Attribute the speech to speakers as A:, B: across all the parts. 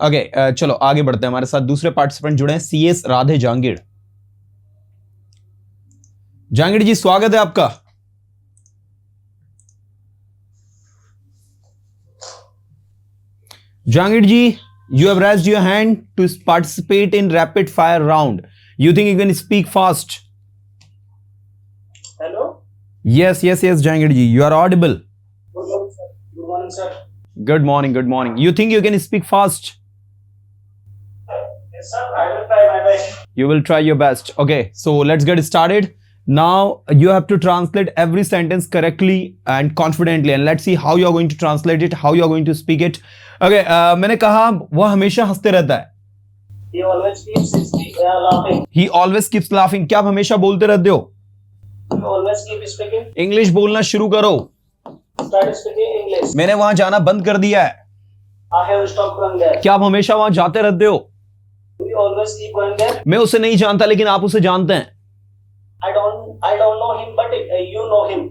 A: Okay चलो आगे बढ़ते हैं, हमारे साथ दूसरे पार्टिसिपेंट जुड़े हैं, CS राधे जहांगीर। जहांगीर जी स्वागत है आपका। Jahangir ji, you have raised your hand to participate in rapid fire round. You think you can speak fast?
B: Hello.
A: Yes, Jahangir ji, you are audible.
B: Good morning, sir. Good morning, sir.
A: Good morning. You think you can speak fast?
B: Yes, sir. I will try my best.
A: You will try your best. Okay, so let's get started. Now you have to translate every sentence correctly and confidently, and let's see how you are going to translate it, how you are going to speak it. Okay, मैंने कहा वह हमेशा हंसते रहता है।
B: He always keeps laughing.
A: He always keeps laughing. क्या आप हमेशा बोलते रहते हो?
B: He always keep speaking.
A: English बोलना शुरू करो।
B: Start speaking English.
A: मैंने वहां जाना बंद कर दिया है।
B: I have stopped going there.
A: क्या आप हमेशा वहां जाते रहते हो?
B: We always keep going there.
A: मैं उसे नहीं जानता लेकिन आप उसे जानते हैं।
B: I don't know him, but you know him.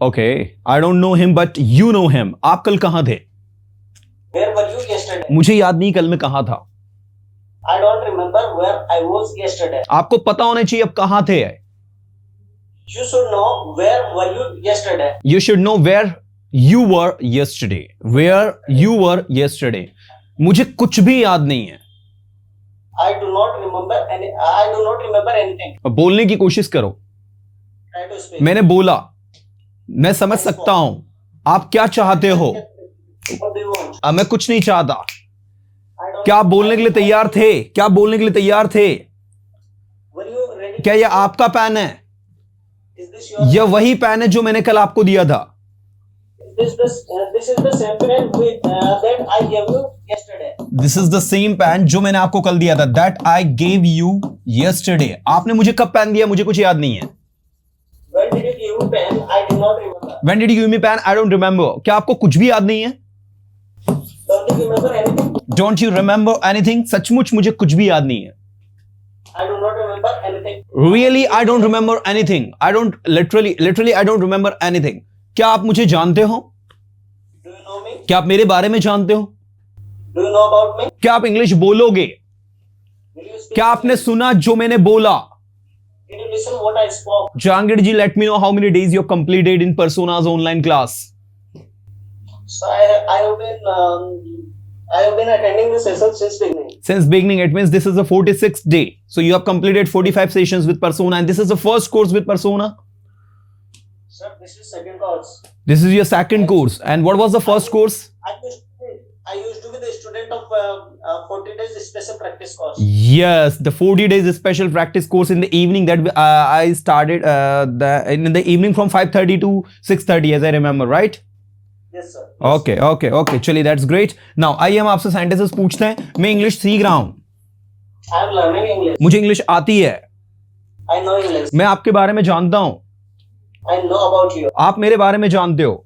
A: Okay, I don't know him, but you know him. आप कल कहाँ थे?
B: Where were you yesterday?
A: मुझे याद नहीं कल मैं कहाँ था।
B: I don't remember where I was yesterday.
A: आपको पता होना चाहिए अब कहाँ थे।
B: You should know where were you yesterday.
A: You should know where you were yesterday. Where you were yesterday. मुझे कुछ भी याद नहीं है।
B: I do not remember anything.
A: अब बोलने की कोशिश करो।
B: Try to speak.
A: मैंने बोला, मैं समझ सकता हूं आप क्या चाहते हो।
B: What do you want?
A: अब मैं कुछ नहीं चाहता।
B: I don't.
A: क्या आप बोलने के लिए तैयार थे? क्या आप बोलने के लिए तैयार थे?
B: Were you ready?
A: क्या यह आपका पेन है?
B: Is this your?
A: यह वही पेन है जो मैंने कल आपको दिया था।
B: This is the same pen that I gave you yesterday.
A: This is the same pen जो मैंने आपको कल दिया था। That I gave you yesterday. आपने मुझे कब पेन दिया मुझे कुछ याद नहीं है।
B: When did you give me pen? I do not remember.
A: When did you give me pen? I don't remember. क्या आपको कुछ भी याद नहीं है?
B: Don't you remember anything?
A: Don't you remember anything? सचमुच मुझे कुछ भी याद नहीं है।
B: I do not remember anything.
A: Really, I don't remember anything. I don't literally I don't remember anything. क्या आप मुझे जानते हो?
B: Do you know me?
A: क्या आप मेरे बारे में जानते हो?
B: Do you know about me?
A: क्या आप इंग्लिश बोलोगे?
B: Will you speak?
A: क्या आपने सुना जो मैंने बोला?
B: Did you listen what I spoke?
A: Jahangir ji, let me know how many days you have completed in Persona's online class.
B: So I have been attending the session since beginning.
A: Since beginning, it means this is the 46th day. So you have completed 45 sessions with Persona, and this is the first course with Persona.
B: Sir, this is second course.
A: This is your second course. And what was the first course?
B: I used to be the student of 40 days special practice course.
A: Yes, the 40 days special practice course in the evening that I started in the evening from 5:30 to 6:30, as I remember, right?
B: Yes, sir.
A: Okay. चलिए, that's great. Now आइए हम आपसे sentences पूछते हैं। मैं English सीख रहा हूँ।
B: I am learning English.
A: मुझे इंग्लिश आती है।
B: I know English.
A: मैं आपके बारे में जानता हूँ।
B: I know about you.
A: आप मेरे बारे में जानते हो।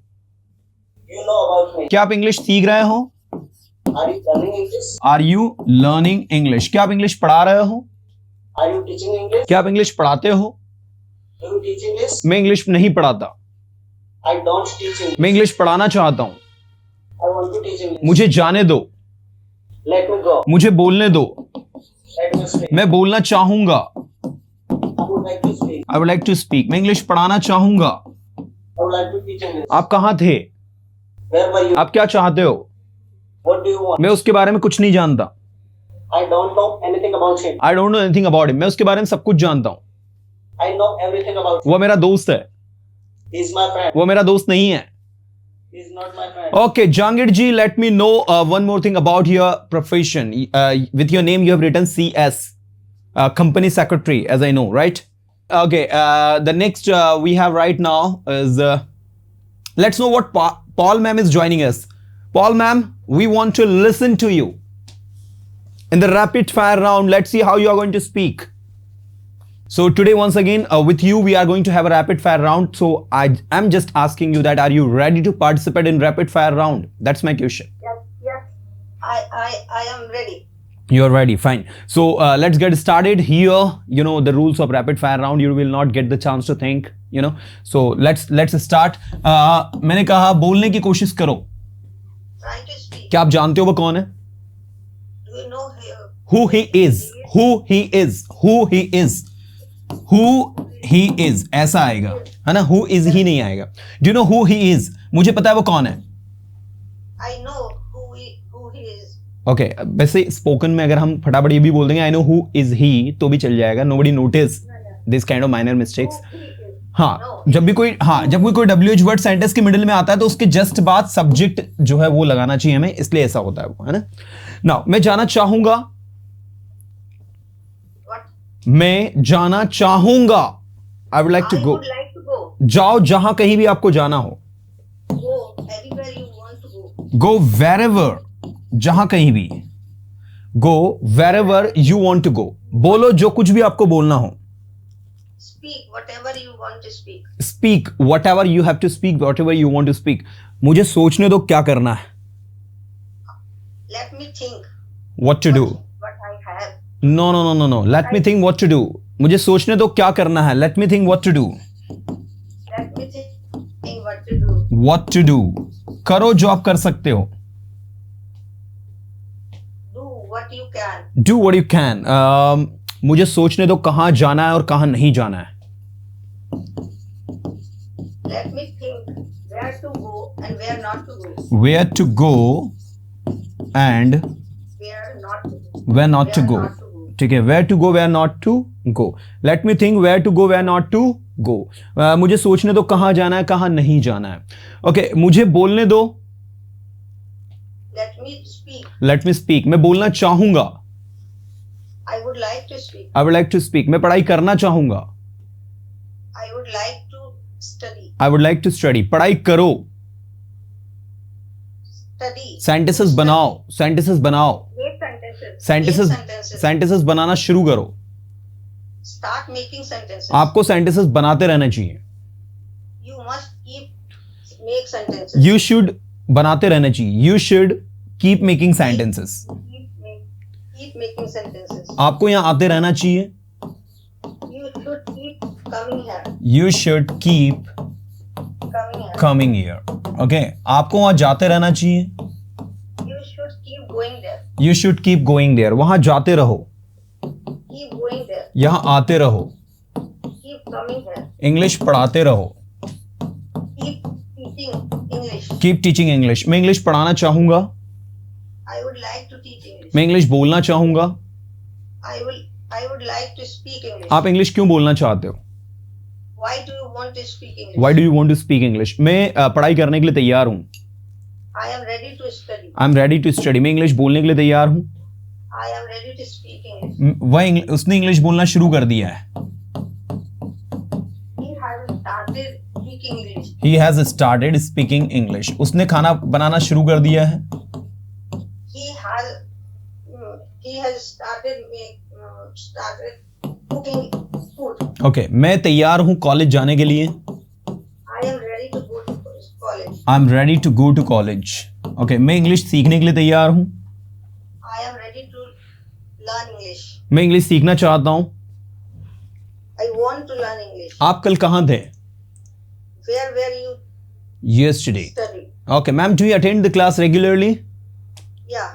B: You know about me.
A: क्या आप इंग्लिश सीख रहे हो?
B: Are you learning English?
A: Are you learning English? क्या आप इंग्लिश पढ़ा रहे हो?
B: Are you teaching English?
A: क्या आप इंग्लिश पढ़ाते हो?
B: Do you teach English?
A: मैं इंग्लिश नहीं पढ़ाता।
B: I don't teach English.
A: मैं इंग्लिश पढ़ाना चाहता हूँ।
B: I want to teach English.
A: मुझे जाने दो।
B: Let me go.
A: मुझे बोलने दो।
B: Let me speak.
A: मैं बोलना चाहूंगा।
B: I would like to speak.
A: I would like to speak. मैं इंग्लिश पढ़ाना चाहूंगा।
B: I would like to teach English.
A: आप कहाँ थे?
B: Where were you?
A: आप क्या चाहते हो?
B: What do you want?
A: मैं उसके बारे में कुछ नहीं जानता।
B: I don't know anything about him.
A: I don't know anything about him. मैं उसके बारे में सब कुछ जानता हूँ।
B: I know everything about him.
A: वो मेरा दोस्त है।
B: He is my friend.
A: वो मेरा दोस्त नहीं है।
B: He is not my friend.
A: Okay, Jahangir ji, let me know one more thing about your profession. With your name, you have written CS, company secretary, as I know, right? Okay, the next we have right now is, let's know what Paul ma'am is joining us. Paul ma'am, we want to listen to you. In the rapid fire round, let's see how you are going to speak. So today, once again, with you, we are going to have a rapid fire round. So I am just asking you that, are you ready to participate in rapid fire round? That's my question.
C: Yes. I am ready.
A: You're ready, fine. So let's get started here. You know the rules of rapid fire round. You will not get the chance to think. You know. So let's start. मैंने कहा बोलने की कोशिश करो।
C: Try to speak.
A: क्या आप जानते हो वो कौन है?
C: Do you know
A: who he is, who he is, who he is, who he is ऐसा आएगा, है ना? who is he नहीं आएगा. Do you know who he is? मुझे पता है वो कौन है.
C: I know who he is.
A: Okay वैसे स्पोकन में अगर हम फटाफट ये भी बोल देंगे I know who is he तो भी चल जाएगा. Nobody notice this kind of minor mistakes. हाँ जब भी कोई WH वर्ड सेंटेंस के मिडिल में आता है तो उसके जस्ट बाद सब्जेक्ट जो है वो लगाना चाहिए हमें, इसलिए ऐसा होता है वो, है ना? नाउ मैं जाना चाहूंगा.
C: What?
A: मैं जाना चाहूंगा. I would like to
C: I
A: गो.
C: would like to go.
A: जाओ जहां कहीं भी आपको जाना हो.
C: Go everywhere you want to go.
A: Go wherever, जहां कहीं भी. Go wherever you want to go. बोलो जो कुछ भी आपको बोलना हो.
C: Speak whatever you want to speak.
A: Speak whatever you have to speak, whatever you want to speak. मुझे सोचने दो क्या करना है.
C: Let me think
A: what to do.
C: what I have.
A: No no no no no, let me think what to do. मुझे सोचने दो क्या करना है. Let me think what to do.
C: Let me think what to do.
A: What to do. करो जो आप कर सकते हो.
C: Do what you can.
A: Do what you can. मुझे सोचने दो कहाँ जाना है और कहाँ नहीं जाना है.
C: Let me think where to go and where not to go.
A: Where to go and
C: Where not to go.
A: Where not to
C: Where
A: go.
C: not to go.
A: ठीक है, where to go where not to go. Let me think where to go where not to go. मुझे सोचने दो कहाँ जाना है कहाँ नहीं जाना है. ओके मुझे बोलने दो.
C: Let me speak.
A: Let me speak. मैं बोलना चाहूंगा.
C: I would like to speak.
A: I would like to speak. मैं पढ़ाई करना चाहूंगा.
C: I would like to study.
A: I would like to study. पढ़ाई करो.
C: Study.
A: सेंटेंसेस बनाओ. सेंटेंसेस बनाओ.
C: Make sentences.
A: Sentences
C: Make sentences.
A: Sentences बनाना शुरू करो.
C: Start making sentences.
A: आपको सेंटेंसेस बनाते रहना चाहिए.
C: You must make sentences.
A: You should बनाते रहना चाहिए. You should keep making sentences.
C: Keep making sentences.
A: आपको यहां आते रहना चाहिए.
C: You should keep coming here.
A: You should keep
C: Coming here.
A: Coming here. Okay आपको वहां जाते रहना चाहिए.
C: You should keep going there.
A: You should keep going there. वहां जाते रहो.
C: Keep going there.
A: यहां आते रहो.
C: Keep coming here.
A: इंग्लिश पढ़ाते रहो.
C: Keep teaching English.
A: Keep teaching English. मैं इंग्लिश पढ़ाना चाहूंगा.
C: I would like to teach English.
A: मैं इंग्लिश बोलना चाहूंगा.
C: I would like to speak English.
A: आप इंग्लिश क्यों बोलना चाहते हो.
C: Why do you want to speak English?
A: Why do you want to speak English. मैं पढ़ाई करने के लिए तैयार हूं.
C: I am ready to study.
A: I am ready to study. मैं इंग्लिश बोलने के लिए तैयार हूं.
C: I am ready to speak English.
A: उसने इंग्लिश बोलना शुरू कर दिया है.
C: He has started speaking English.
A: He has started speaking English. उसने खाना बनाना शुरू कर दिया है.
C: He has started cooking food.
A: Okay मैं तैयार हूं कॉलेज जाने के लिए.
C: I am ready to go to college.
A: I am ready to go to college. Okay मैं इंग्लिश सीखने के लिए तैयार हूं.
C: I am ready to learn English.
A: मैं इंग्लिश सीखना चाहता हूं.
C: I want to learn English.
A: आप कल कहाँ थे.
C: Where were you
A: Yesterday.
C: studying?
A: Okay ma'am do you attend the class regularly.
C: Yeah.